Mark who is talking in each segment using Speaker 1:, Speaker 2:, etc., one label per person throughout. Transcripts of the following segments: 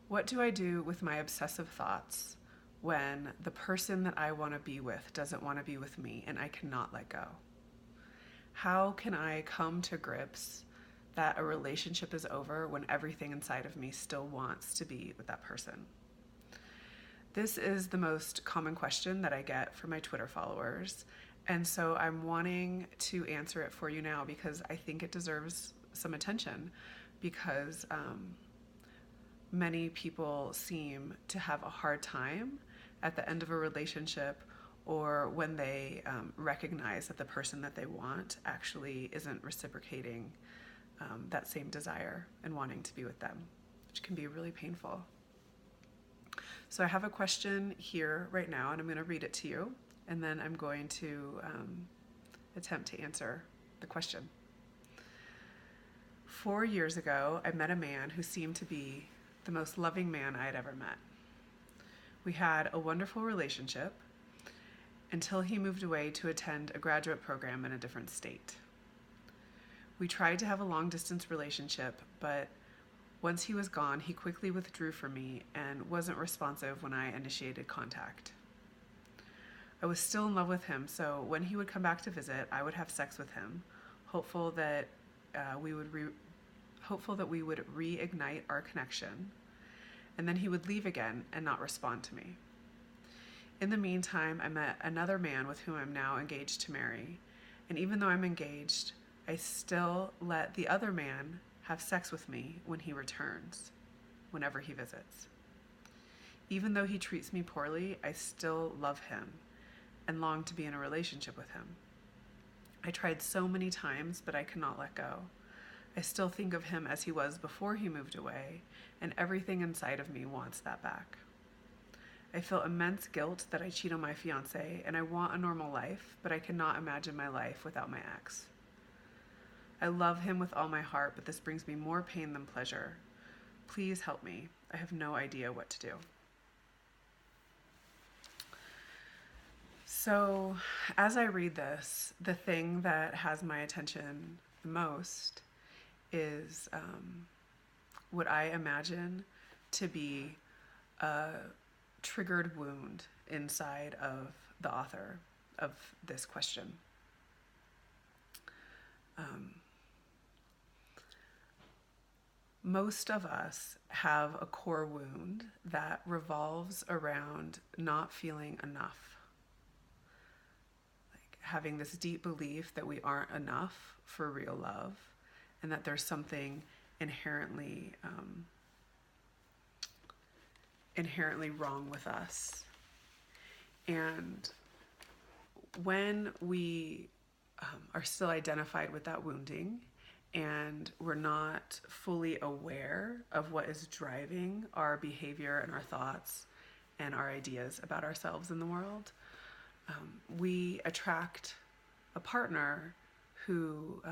Speaker 1: What do I do with my obsessive thoughts when the person that I want to be with doesn't want to be with me and I cannot let go? How can I come to grips that a relationship is over when everything inside of me still wants to be with that person? This is the most common question that I get from my Twitter followers. And so I'm wanting to answer it for you now because I think it deserves some attention because many people seem to have a hard time at the end of a relationship or when they recognize that the person that they want actually isn't reciprocating that same desire and wanting to be with them, which can be really painful. So I have a question here right now, and I'm going to read it to you, and then I'm going to attempt to answer the question. 4 years ago, I met a man who seemed to be the most loving man I had ever met. We had a wonderful relationship until he moved away to attend a graduate program in a different state. We tried to have a long-distance relationship, but once he was gone, he quickly withdrew from me and wasn't responsive when I initiated contact. I was still in love with him, so when he would come back to visit, I would have sex with him, hopeful that we would reignite our connection, and then he would leave again and not respond to me. In the meantime, I met another man with whom I'm now engaged to marry, and even though I'm engaged, I still let the other man have sex with me when he returns, whenever he visits. Even though he treats me poorly, I still love him and long to be in a relationship with him. I tried so many times, but I cannot let go. I still think of him as he was before he moved away, and everything inside of me wants that back. I feel immense guilt that I cheat on my fiancé, and I want a normal life, but I cannot imagine my life without my ex. I love him with all my heart, but this brings me more pain than pleasure. Please help me. I have no idea what to do. So, as I read this, the thing that has my attention the most is what I imagine to be a triggered wound inside of the author of this question. Most of us have a core wound that revolves around not feeling enough. Like having this deep belief that we aren't enough for real love and that there's something inherently wrong with us. And when we are still identified with that wounding and we're not fully aware of what is driving our behavior and our thoughts and our ideas about ourselves in the world, we attract a partner who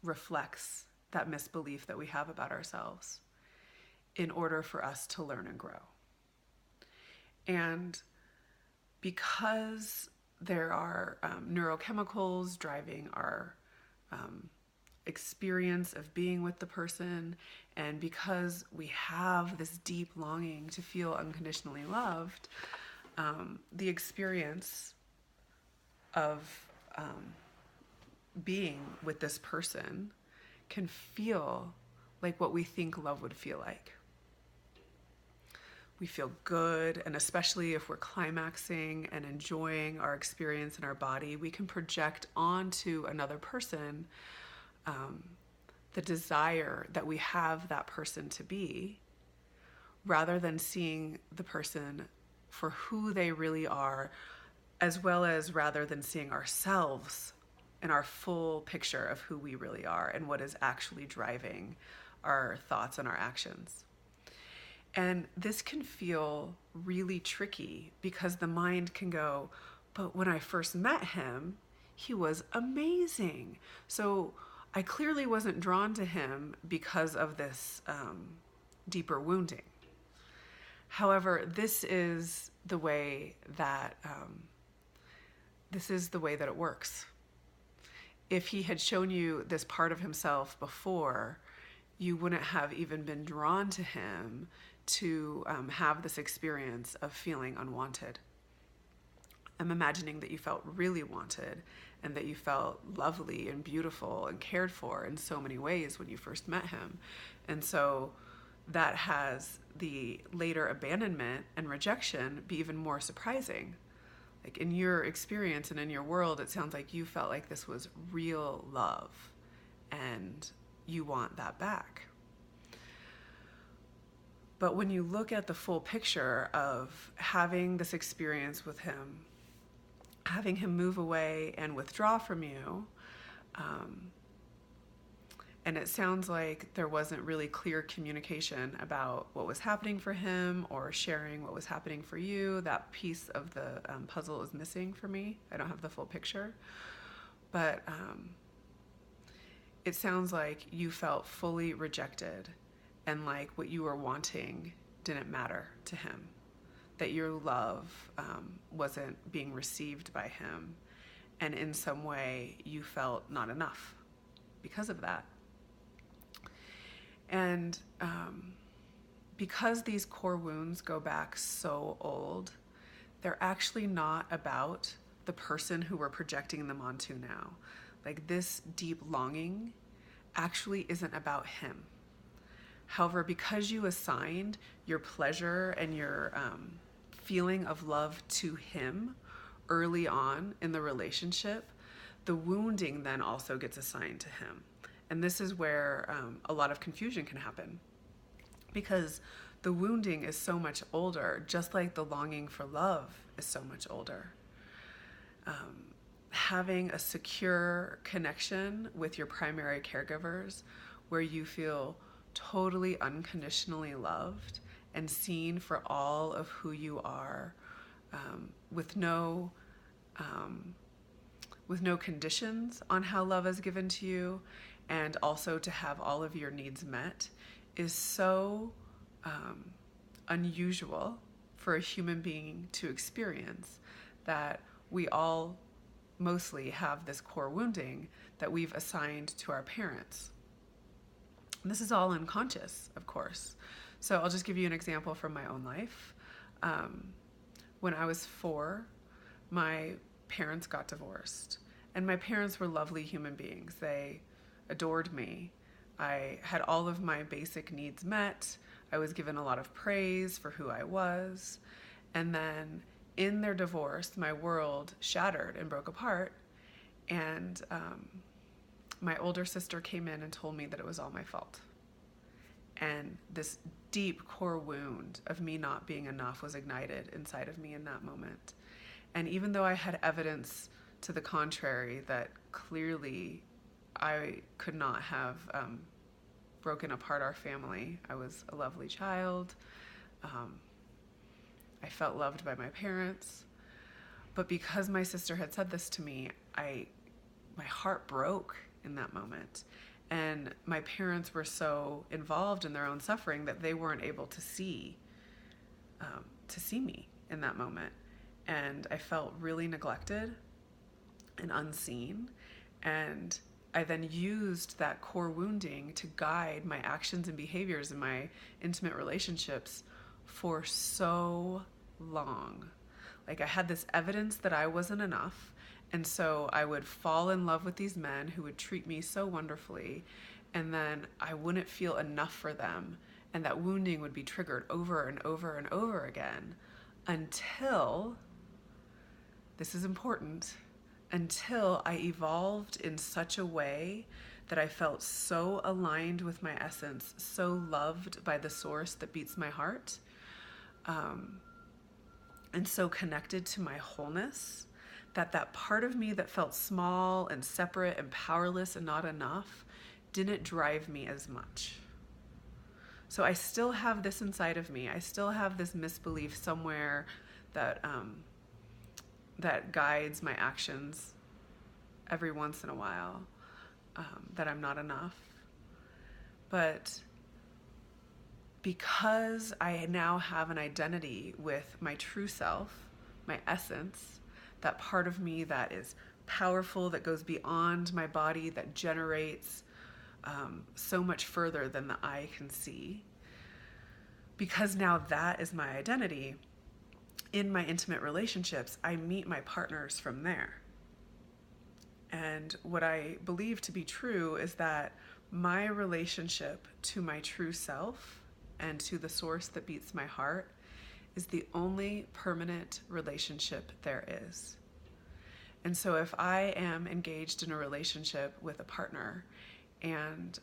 Speaker 1: reflects that misbelief that we have about ourselves in order for us to learn and grow. And because there are neurochemicals driving our experience of being with the person, and because we have this deep longing to feel unconditionally loved, the experience of being with this person can feel like what we think love would feel like. We feel good, and especially if we're climaxing and enjoying our experience in our body, we can project onto another person the desire that we have that person to be, rather than seeing the person for who they really are, as well as rather than seeing ourselves in our full picture of who we really are and what is actually driving our thoughts and our actions. And this can feel really tricky because the mind can go, but when I first met him, he was amazing. So I clearly wasn't drawn to him because of this deeper wounding. However, this is the way that it works. If he had shown you this part of himself before, you wouldn't have even been drawn to him to have this experience of feeling unwanted. I'm imagining that you felt really wanted and that you felt lovely and beautiful and cared for in so many ways when you first met him. And so that has the later abandonment and rejection be even more surprising. Like in your experience and in your world, it sounds like you felt like this was real love and you want that back. But when you look at the full picture of having this experience with him, having him move away and withdraw from you, and it sounds like there wasn't really clear communication about what was happening for him or sharing what was happening for you. That piece of the puzzle is missing for me. I don't have the full picture. But it sounds like you felt fully rejected and like what you were wanting didn't matter to him, that your love wasn't being received by him, and in some way you felt not enough because of that. And because these core wounds go back so old, they're actually not about the person who we're projecting them onto now. Like this deep longing actually isn't about him. However, because you assigned your pleasure and your feeling of love to him early on in the relationship, the wounding then also gets assigned to him. And this is where a lot of confusion can happen, because the wounding is so much older, just like the longing for love is so much older. Having a secure connection with your primary caregivers where you feel totally unconditionally loved and seen for all of who you are, with no conditions on how love is given to you, and also to have all of your needs met, is so unusual for a human being to experience, that we all mostly have this core wounding that we've assigned to our parents. And this is all unconscious, of course. So I'll just give you an example from my own life. When I was 4, my parents got divorced. And my parents were lovely human beings. They adored me. I had all of my basic needs met. I was given a lot of praise for who I was. And then in their divorce, my world shattered and broke apart. And my older sister came in and told me that it was all my fault. And this deep core wound of me not being enough was ignited inside of me in that moment. And even though I had evidence to the contrary, that clearly I could not have broken apart our family. I was a lovely child. I felt loved by my parents. But because my sister had said this to me, my heart broke in that moment. And my parents were so involved in their own suffering that they weren't able to see me in that moment. And I felt really neglected and unseen. And I then used that core wounding to guide my actions and behaviors in my intimate relationships for so long. Like I had this evidence that I wasn't enough. And so I would fall in love with these men who would treat me so wonderfully, and then I wouldn't feel enough for them. And that wounding would be triggered over and over and over again until, this is important, until I evolved in such a way that I felt so aligned with my essence, so loved by the source that beats my heart, and so connected to my wholeness, that part of me that felt small and separate and powerless and not enough didn't drive me as much. So I still have this inside of me. I still have this misbelief somewhere that that guides my actions every once in a while, that I'm not enough. But because I now have an identity with my true self, my essence, that part of me that is powerful, that goes beyond my body, that generates so much further than the eye can see. because now that is my identity. In my intimate relationships, I meet my partners from there. And what I believe to be true is that my relationship to my true self and to the source that beats my heart is the only permanent relationship there is. And so if I am engaged in a relationship with a partner and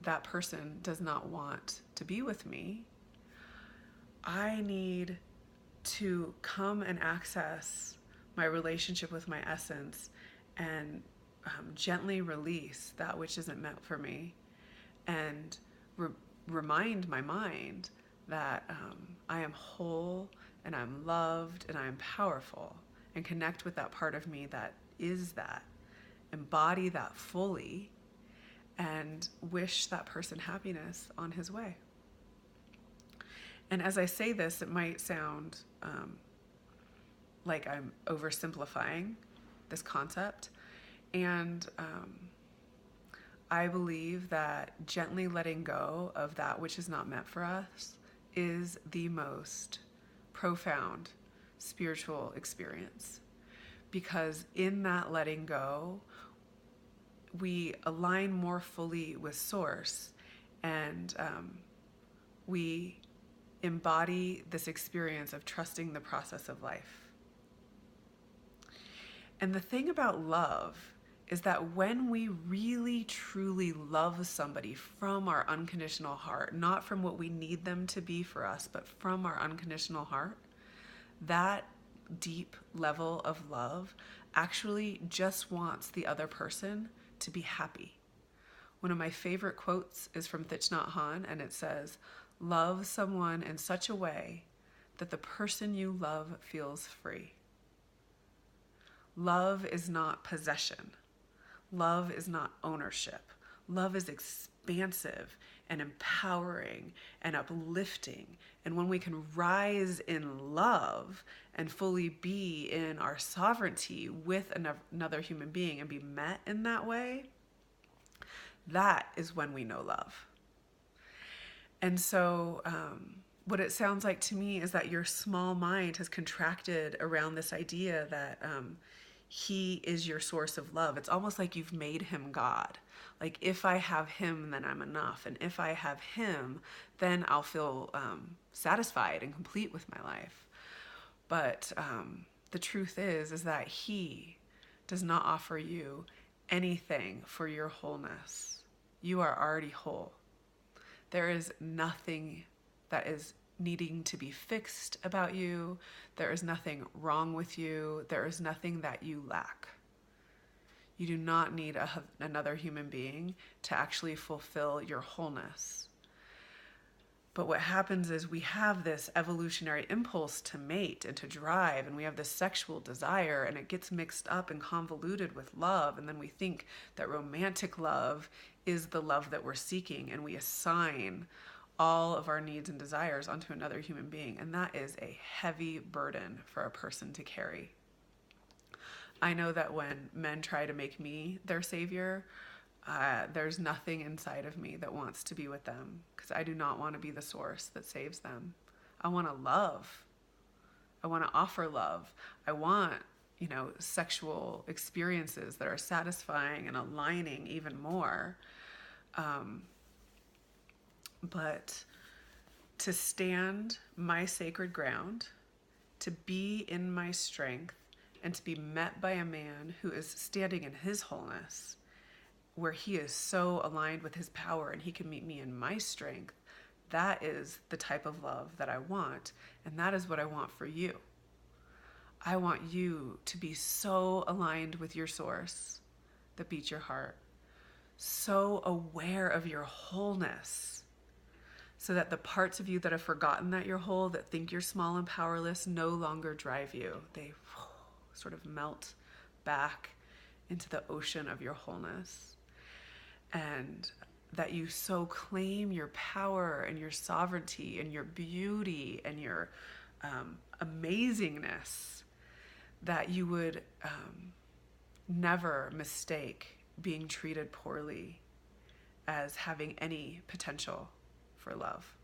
Speaker 1: that person does not want to be with me, I need to come and access my relationship with my essence and gently release that which isn't meant for me, and remind my mind that I am whole and I'm loved and I am powerful, and connect with that part of me that is that, embody that fully, and wish that person happiness on his way. And as I say this, it might sound like I'm oversimplifying this concept. And I believe that gently letting go of that which is not meant for us is the most profound spiritual experience. Because in that letting go, we align more fully with Source, and we embody this experience of trusting the process of life. And the thing about love is that when we really truly love somebody from our unconditional heart, not from what we need them to be for us, but from our unconditional heart, that deep level of love actually just wants the other person to be happy. One of my favorite quotes is from Thich Nhat Hanh, and it says, "Love someone in such a way that the person you love feels free." Love is not possession. Love is not ownership. Love is expansive and empowering and uplifting. And when we can rise in love and fully be in our sovereignty with another human being and be met in that way, that is when we know love. And so what it sounds like to me is that your small mind has contracted around this idea that he is your source of love. It's almost like you've made him God. Like, if I have him, then I'm enough. And if I have him, then I'll feel satisfied and complete with my life. But the truth is that he does not offer you anything for your wholeness. You are already whole. There is nothing that is needing to be fixed about you. There is nothing wrong with you. There is nothing that you lack. You do not need another human being to actually fulfill your wholeness. But what happens is we have this evolutionary impulse to mate and to drive, and we have this sexual desire, and it gets mixed up and convoluted with love, and then we think that romantic love is the love that we're seeking, and we assign all of our needs and desires onto another human being, and that is a heavy burden for a person to carry. I know that when men try to make me their savior, there's nothing inside of me that wants to be with them, because I do not want to be the source that saves them. I want to love. I want to offer love. I want, sexual experiences that are satisfying and aligning even more. But to stand my sacred ground, to be in my strength, and to be met by a man who is standing in his wholeness, where he is so aligned with his power and he can meet me in my strength, that is the type of love that I want. And that is what I want for you. I want you to be so aligned with your source that beats your heart, so aware of your wholeness, so that the parts of you that have forgotten that you're whole, that think you're small and powerless, no longer drive you. They sort of melt back into the ocean of your wholeness. And that you so claim your power and your sovereignty and your beauty and your amazingness that you would never mistake being treated poorly as having any potential for love.